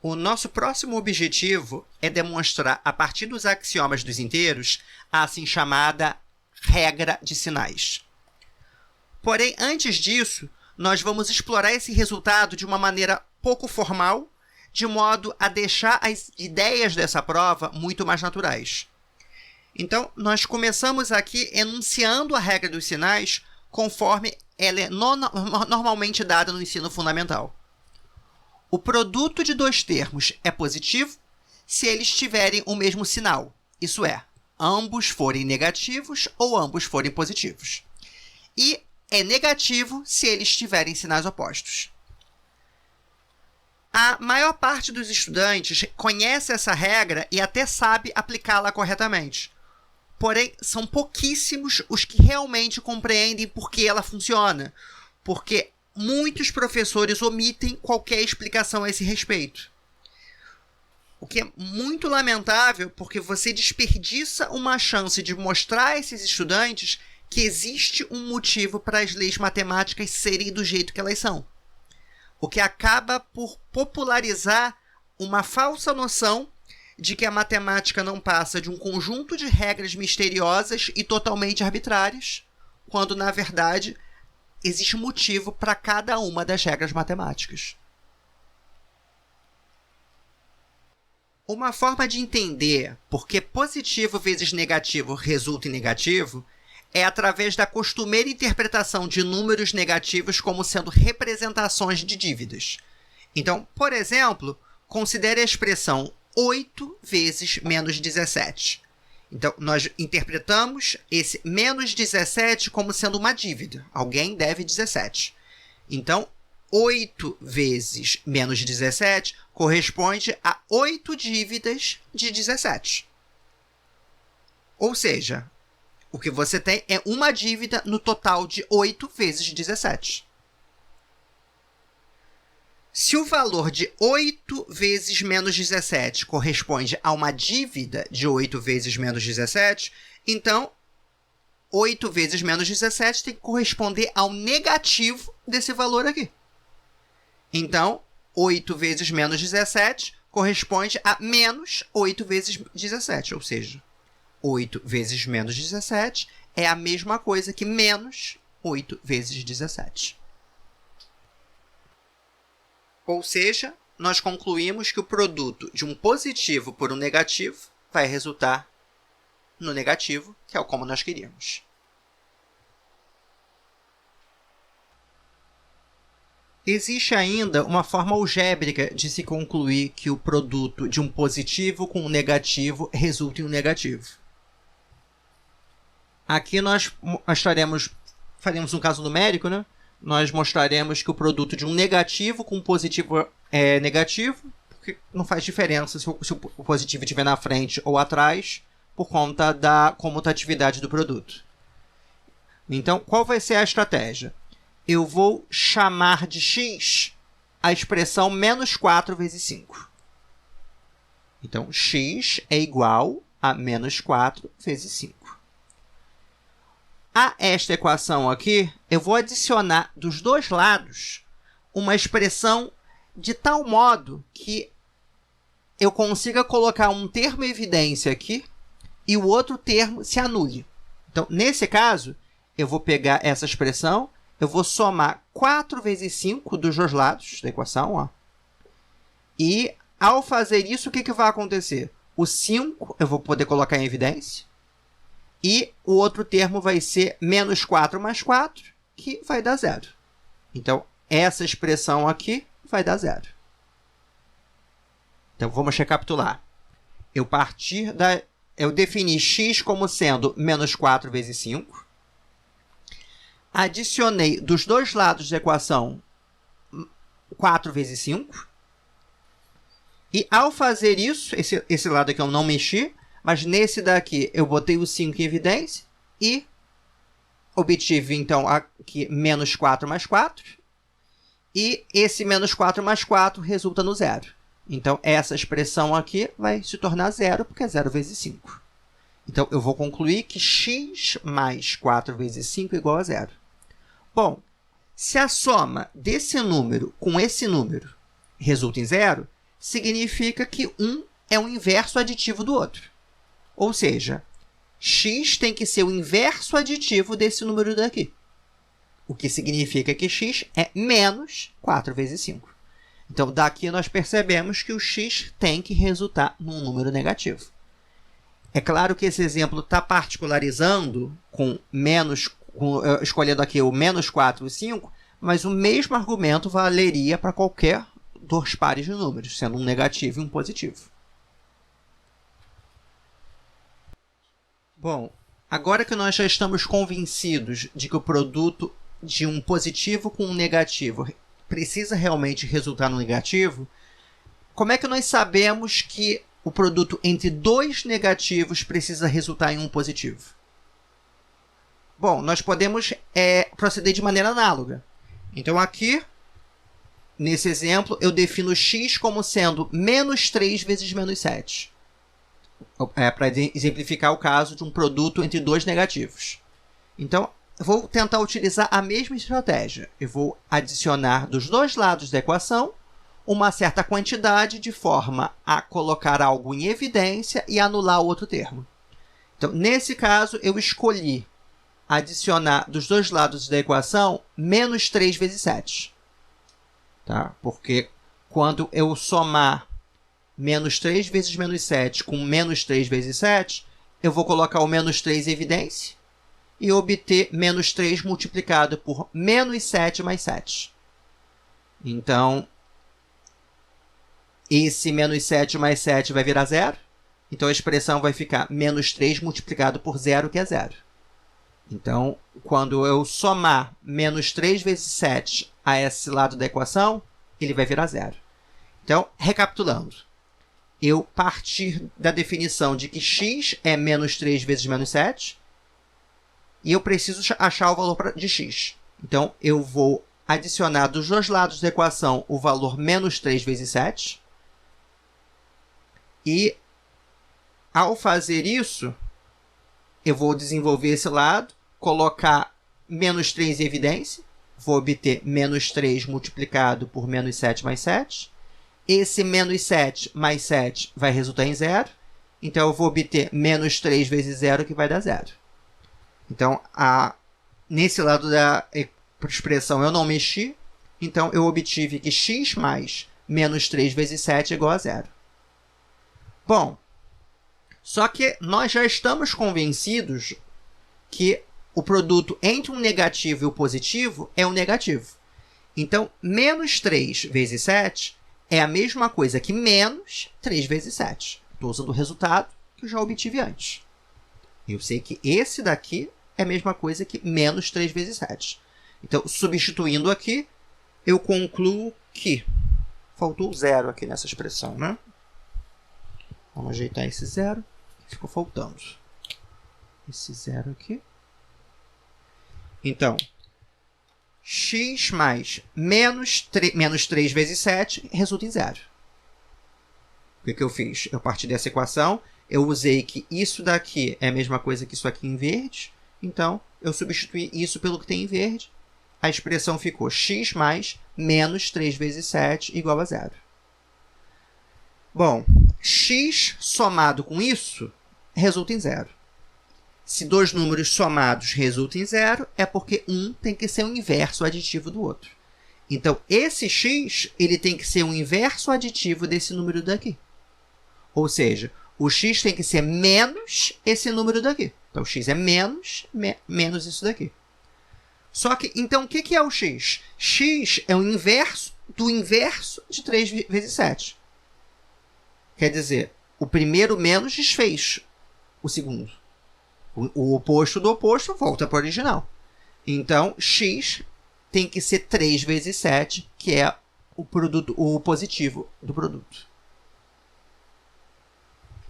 O nosso próximo objetivo é demonstrar, a partir dos axiomas dos inteiros, a assim chamada regra de sinais. Porém, antes disso, nós vamos explorar esse resultado de uma maneira pouco formal, de modo a deixar as ideias dessa prova muito mais naturais. Então, nós começamos aqui enunciando a regra dos sinais conforme ela é normalmente dada no ensino fundamental. O produto de dois termos é positivo se eles tiverem o mesmo sinal, isso é, ambos forem negativos ou ambos forem positivos. E é negativo se eles tiverem sinais opostos. A maior parte dos estudantes conhece essa regra e até sabe aplicá-la corretamente. Porém, são pouquíssimos os que realmente compreendem por que ela funciona, porque muitos professores omitem qualquer explicação a esse respeito. O que é muito lamentável, porque você desperdiça uma chance de mostrar a esses estudantes que existe um motivo para as leis matemáticas serem do jeito que elas são. O que acaba por popularizar uma falsa noção de que a matemática não passa de um conjunto de regras misteriosas e totalmente arbitrárias, quando, na verdade, existe um motivo para cada uma das regras matemáticas. Uma forma de entender por que positivo vezes negativo resulta em negativo é através da costumeira interpretação de números negativos como sendo representações de dívidas. Então, por exemplo, considere a expressão 8 vezes menos 17. Então, nós interpretamos esse menos 17 como sendo uma dívida. Alguém deve 17. Então, 8 vezes menos 17 corresponde a 8 dívidas de 17. Ou seja, o que você tem é uma dívida no total de 8 vezes 17. Se o valor de 8 vezes menos 17 corresponde a uma dívida de 8 vezes menos 17, então 8 vezes menos 17 tem que corresponder ao negativo desse valor aqui. Então, 8 vezes menos 17 corresponde a menos 8 vezes 17, ou seja, 8 vezes menos 17 é a mesma coisa que menos 8 vezes 17. Ou seja, nós concluímos que o produto de um positivo por um negativo vai resultar no negativo, que é como nós queríamos. Existe ainda uma forma algébrica de se concluir que o produto de um positivo com um negativo resulta em um negativo. Aqui nós faremos um caso numérico, né? Nós mostraremos que o produto de um negativo com um positivo é negativo, porque não faz diferença se o positivo estiver na frente ou atrás, por conta da comutatividade do produto. Então, qual vai ser a estratégia? Eu vou chamar de x a expressão menos 4 vezes 5. Então, x é igual a menos 4 vezes 5. A esta equação aqui, eu vou adicionar dos dois lados uma expressão de tal modo que eu consiga colocar um termo em evidência aqui e o outro termo se anule. Então, nesse caso, eu vou pegar essa expressão, eu vou somar 4 vezes 5 dos dois lados da equação, ó. E, ao fazer isso, o que vai acontecer? O 5 eu vou poder colocar em evidência. E o outro termo vai ser menos 4 mais 4, que vai dar 0. Então, essa expressão aqui vai dar 0. Então, vamos recapitular. Eu defini x como sendo menos 4 vezes 5. Adicionei dos dois lados da equação 4 vezes 5. E, ao fazer isso, esse lado aqui eu não mexi, mas nesse daqui eu botei o 5 em evidência e obtive, então, aqui menos 4 mais 4. E esse menos 4 mais 4 resulta no 0. Então, essa expressão aqui vai se tornar 0, porque é 0 vezes 5. Então, eu vou concluir que x mais 4 vezes 5 é igual a 0. Bom, se a soma desse número com esse número resulta em 0, significa que um é o inverso aditivo do outro. Ou seja, x tem que ser o inverso aditivo desse número daqui. O que significa que x é menos 4 vezes 5. Então, daqui nós percebemos que o x tem que resultar num número negativo. É claro que esse exemplo está particularizando escolhendo aqui o menos 4 e 5, mas o mesmo argumento valeria para qualquer dos pares de números, sendo um negativo e um positivo. Bom, agora que nós já estamos convencidos de que o produto de um positivo com um negativo precisa realmente resultar no negativo, como é que nós sabemos que o produto entre dois negativos precisa resultar em um positivo? Bom, nós podemos proceder de maneira análoga. Então, aqui, nesse exemplo, eu defino x como sendo menos 3 vezes menos 7. Para exemplificar o caso de um produto entre dois negativos. Então, eu vou tentar utilizar a mesma estratégia. Eu vou adicionar dos dois lados da equação uma certa quantidade de forma a colocar algo em evidência e anular o outro termo. Então, nesse caso, eu escolhi adicionar dos dois lados da equação menos 3 vezes 7. Tá? Porque quando eu somar menos 3 vezes menos 7 com menos 3 vezes 7, eu vou colocar o menos 3 em evidência e obter menos 3 multiplicado por menos 7 mais 7. Então, esse menos 7 mais 7 vai virar zero. Então, a expressão vai ficar menos 3 multiplicado por zero, que é zero. Então, quando eu somar menos 3 vezes 7 a esse lado da equação, ele vai virar zero. Então, recapitulando. Eu partir da definição de que x é menos 3 vezes menos 7, e eu preciso achar o valor de x. Então, eu vou adicionar dos dois lados da equação o valor menos 3 vezes 7. E, ao fazer isso, eu vou desenvolver esse lado, colocar menos 3 em evidência. Vou obter menos 3 multiplicado por menos 7 mais 7. Esse menos 7 mais 7 vai resultar em zero. Então, eu vou obter menos 3 vezes zero, que vai dar zero. Então, nesse lado da expressão eu não mexi. Então, eu obtive que x mais menos 3 vezes 7 é igual a zero. Bom, só que nós já estamos convencidos que o produto entre um negativo e o positivo é um negativo. Então, menos 3 vezes 7 é a mesma coisa que menos 3 vezes 7. Estou usando o resultado que eu já obtive antes. Eu sei que esse daqui é a mesma coisa que menos 3 vezes 7. Então, substituindo aqui, eu concluo que faltou zero aqui nessa expressão, né? Vamos ajeitar esse zero que ficou faltando. Esse zero aqui. Então, x mais menos 3 vezes 7 resulta em zero. O que eu fiz? Eu parti dessa equação, eu usei que isso daqui é a mesma coisa que isso aqui em verde. Então, eu substituí isso pelo que tem em verde. A expressão ficou x mais menos 3 vezes 7 igual a zero. Bom, x somado com isso resulta em zero. Se dois números somados resultam em zero, é porque um tem que ser o inverso aditivo do outro. Então, esse x ele tem que ser o inverso aditivo desse número daqui. Ou seja, o x tem que ser menos esse número daqui. Então, x é menos isso daqui. Só que, então, o que é o x? X é o inverso do inverso de 3 vezes 7. Quer dizer, o primeiro menos desfez o segundo. O oposto do oposto volta para o original. Então, x tem que ser 3 vezes 7, que é o positivo do produto.